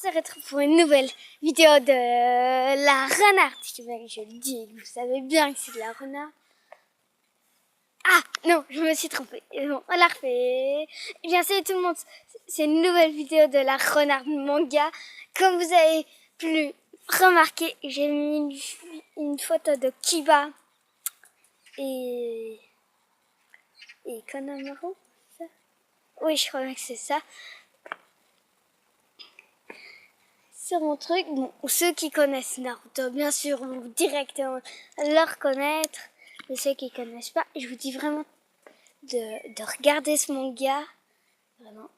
se retrouve pour une nouvelle vidéo de la renarde. Je le dis, vous savez bien que c'est de la renarde. Ah non, je me suis trompée. Bon, on la refait. Eh bien, salut tout le monde. C'est une nouvelle vidéo de la renarde manga. Comme vous avez pu remarquer, j'ai mis une photo de Kiba et Kanamaru. Ça? Oui, je crois que c'est ça. Sur mon truc, bon, ceux qui connaissent Naruto, bien sûr, vont directement le reconnaître. Mais ceux qui connaissent pas, je vous dis vraiment de regarder ce manga. Vraiment.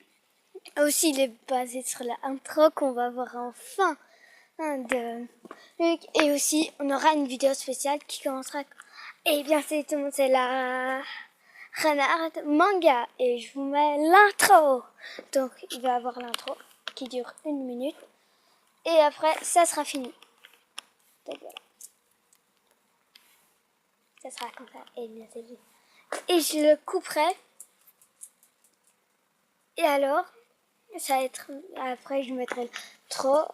Aussi, il est basé sur la intro qu'on va voir en fin de... Et aussi, on aura une vidéo spéciale qui commencera... Et bien, c'est tout le monde, c'est la renarde manga. Et je vous mets l'intro. Donc, il va y avoir l'intro qui dure 1 minute. Et après, ça sera fini. Donc voilà. Ça sera comme ça. Et bien c'est fini. Et je le couperai. Et alors, ça va être... Après, je mettrai trop.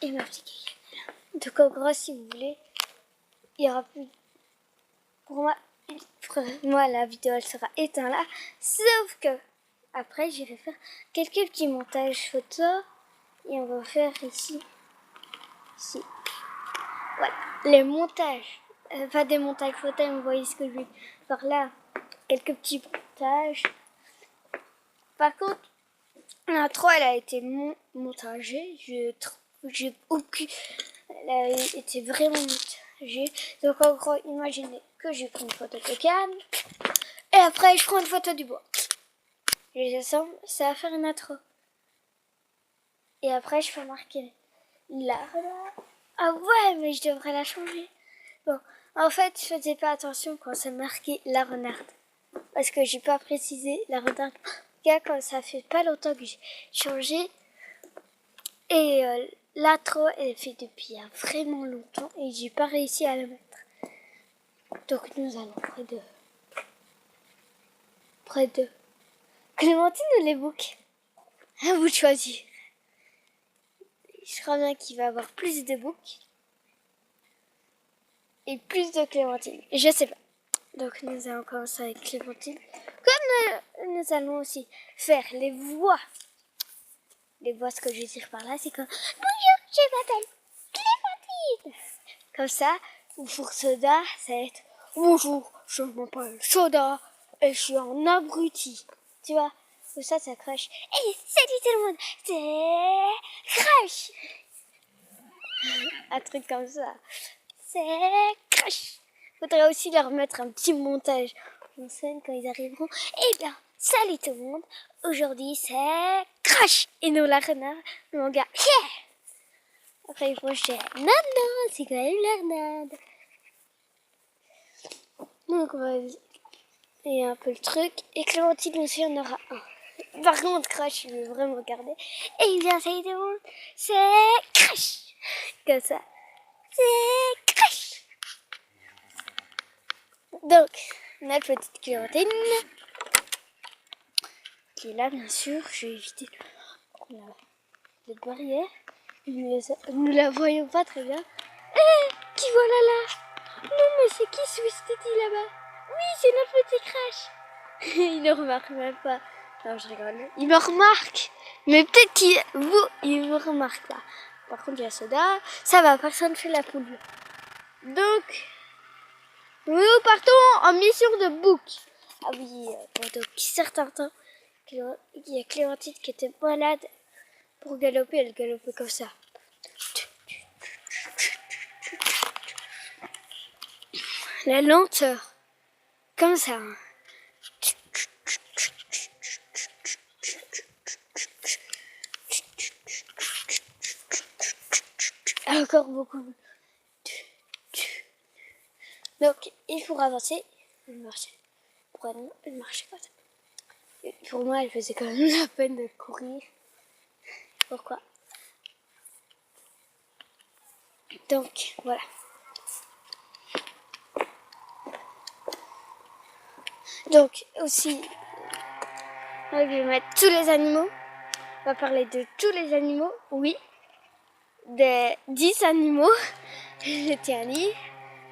Et ma petite cannelle. Donc en gros, si vous voulez, il y aura plus... Pour moi, la vidéo, elle sera éteinte là. Sauf que, après, j'irai faire quelques petits montages photos. Et on va faire ici. Voilà, les montages. Pas des montages photos, vous voyez ce que je veux par là. Quelques petits montages. Par contre, l'intro, elle a été montagée. J'ai aucun... Elle a été vraiment montagée. Donc en gros, imaginez que j'ai pris une photo de canne. Et après, je prends une photo du bois. Je les assemble, ça va faire une intro. Et après, je fais marquer là. Ah ouais, mais je devrais la changer. Bon, en fait, je faisais pas attention quand c'est marqué la renarde. Parce que j'ai pas précisé la renarde. Quand ça fait pas longtemps que j'ai changé. Et l'intro, elle est faite depuis il y a vraiment longtemps. Et j'ai pas réussi à la mettre. Donc nous allons près de Clémentine ou les boucs. À vous de choisir. Je crois bien qu'il va y avoir plus de boucs. Et plus de Clémentine. Je sais pas. Donc nous allons commencer avec Clémentine. Comme nous allons aussi faire les voix. Les voix, ce que je veux dire par là, c'est comme bonjour, je m'appelle Clémentine. Comme ça, ou pour Soda, ça va être bonjour, je m'appelle Soda et je suis un abruti. Tu vois, ou ça crache. Et salut tout le monde, c'est Crash. Un truc comme ça. C'est Crash. Faudrait aussi leur mettre un petit montage en scène quand ils arriveront. Eh bien, salut tout le monde. Aujourd'hui, c'est Crash. Et nous, la renarde, le manga. Yeah. Après, il faut dire non, c'est quand même la renarde. Donc, on va et un peu le truc. Et Clémentine aussi, on aura un. Par contre, Crash, il veut vraiment regarder. Et bien, salut tout le monde. C'est Crash. Comme ça. C'est Crash. Donc, notre petite Clémentine, qui est là, bien sûr. Je vais éviter la barrière. Nous la voyons pas très bien. Qui voilà là? Non, mais c'est qui Swiss Teddy là-bas? Oui, c'est notre petit Crash. Il ne remarque même pas. Non, je rigole. Il me remarque. Mais peut-être il me remarque pas. Par contre, il y a Soda. Ça va, personne fait la poule. Donc... nous partons en mission de bouc. Ah oui, donc certains temps, il y a Clémentine qui était malade pour galoper, elle galopait comme ça. La lenteur, comme ça. Encore beaucoup. Donc, il faut avancer. Elle marchait. Pour elle marchait comme ça. Et pour moi, elle faisait quand même la peine de courir. Pourquoi? Donc, voilà. Donc, aussi, je vais mettre tous les animaux. va parler de tous les animaux, oui. Des 10 animaux. Je tiens à lire.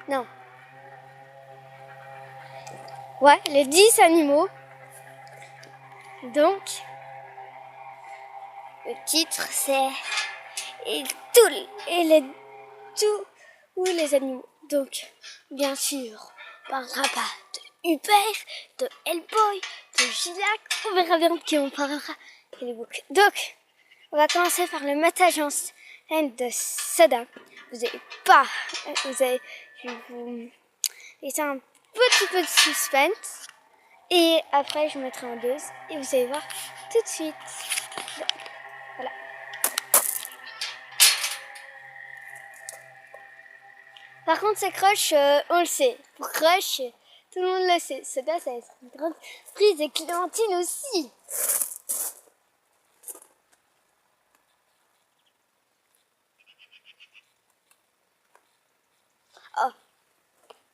Non. Ouais, les 10 animaux. Donc, le titre c'est tous les animaux. Donc, bien sûr, on parlera pas de Hubert, de Hellboy, de Gilac. On verra bien qui on parlera. Donc, on va commencer par le mettage en scène de Soda. Je vais vous laisser un petit peu de suspense. Et après, je mettrai en dose et vous allez voir tout de suite. Voilà. Par contre, c'est Crush, on le sait. Pour Crush, tout le monde le sait. Soda, ça va être une grande prise et Clémentine aussi. Oh,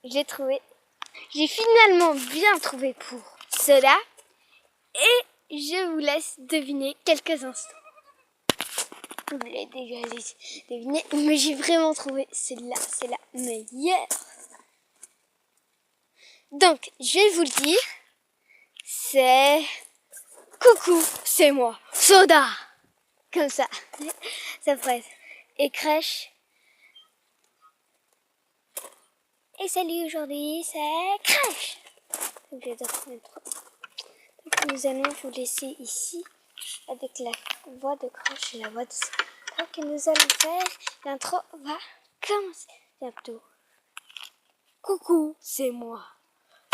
j'ai trouvé. J'ai finalement bien trouvé pour Soda. Et je vous laisse deviner quelques instants. Vous l'avez déjà deviné, mais j'ai vraiment trouvé celle-là, c'est la meilleure. Donc, je vais vous le dire, c'est coucou, c'est moi, Soda. Comme ça, ça presse. Et Crush. Et salut, aujourd'hui, c'est Crush. Donc, nous allons vous laisser ici avec la voix de Crush et la voix de Soda que nous allons faire. L'intro va commencer bientôt. Coucou, c'est moi,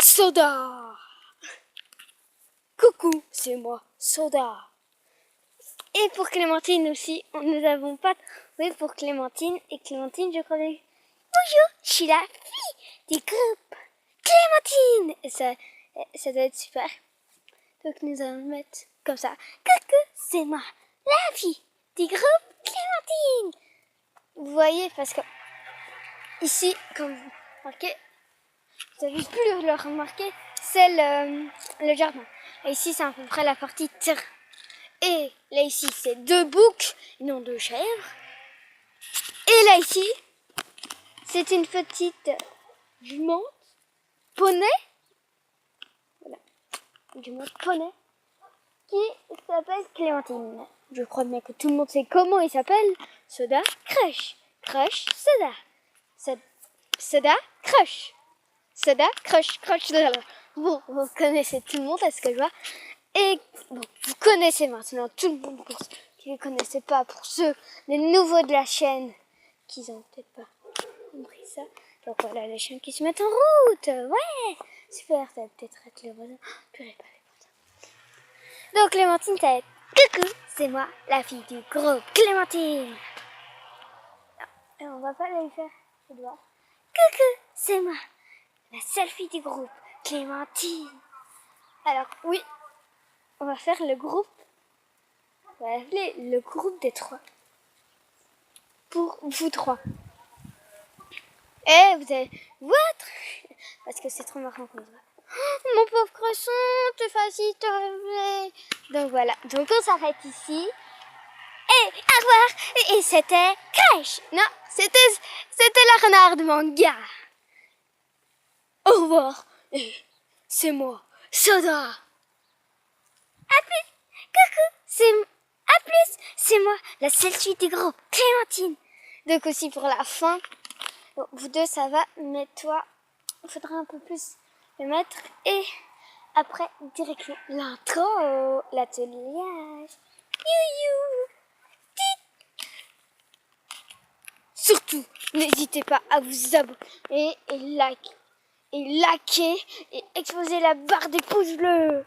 Soda. Coucou, c'est moi, Soda. Et pour Clémentine aussi, nous n'avons pas trouvé pour Clémentine. Et Clémentine, je crois que... Bonjour, je suis la fille du groupe Clémentine. Et ça doit être super. Donc nous allons mettre comme ça. Coucou, c'est moi, la fille du groupe Clémentine. Vous voyez, parce que ici, comme vous remarquez, vous avez pu le remarquer, c'est le jardin. Et ici, c'est à peu près la partie terrain. Et là, ici, c'est 2 boucs, et non 2 chèvres. Et là, ici, c'est une petite jument, poney. Voilà, une jument poney, qui s'appelle Clémentine. Je crois bien que tout le monde sait comment il s'appelle. Soda, Crush. Crush, Soda. Soda, Crush. Soda, Crush, Crush. Bon, vous connaissez tout le monde, à ce que je vois. Et bon, vous connaissez maintenant tout le monde, pour ceux qui ne connaissaient pas, pour ceux, les nouveaux de la chaîne, qui n'ont peut-être pas compris ça. Donc voilà, les chiens qui se mettent en route. Ouais, super, ça va peut-être être les voisins. Purée, pas les voisins. Donc Clémentine, ça va être coucou, c'est moi, la fille du groupe Clémentine. Et on va pas la faire, je dois. Coucou, c'est moi, la seule fille du groupe Clémentine. Alors oui, on va faire le groupe. On va appeler le groupe des 3. Pour vous 3. Et vous allez votre. Parce que c'est trop marrant qu'on se voit. Oh, mon pauvre croissant, t'es facile, t'es réveillé. Donc voilà. Donc on s'arrête ici. Et à revoir. Et c'était Crush. Non, c'était la renarde manga. Au revoir. Et c'est moi, Soda. À plus. Coucou, à plus, c'est moi, la seule fille du groupe, Clémentine. Donc aussi pour la fin, bon, vous deux ça va, mais toi, il faudra un peu plus le mettre. Et après, directement l'intro, l'atelier. Surtout, n'hésitez pas à vous abonner et liker et exploser la barre des pouces bleus.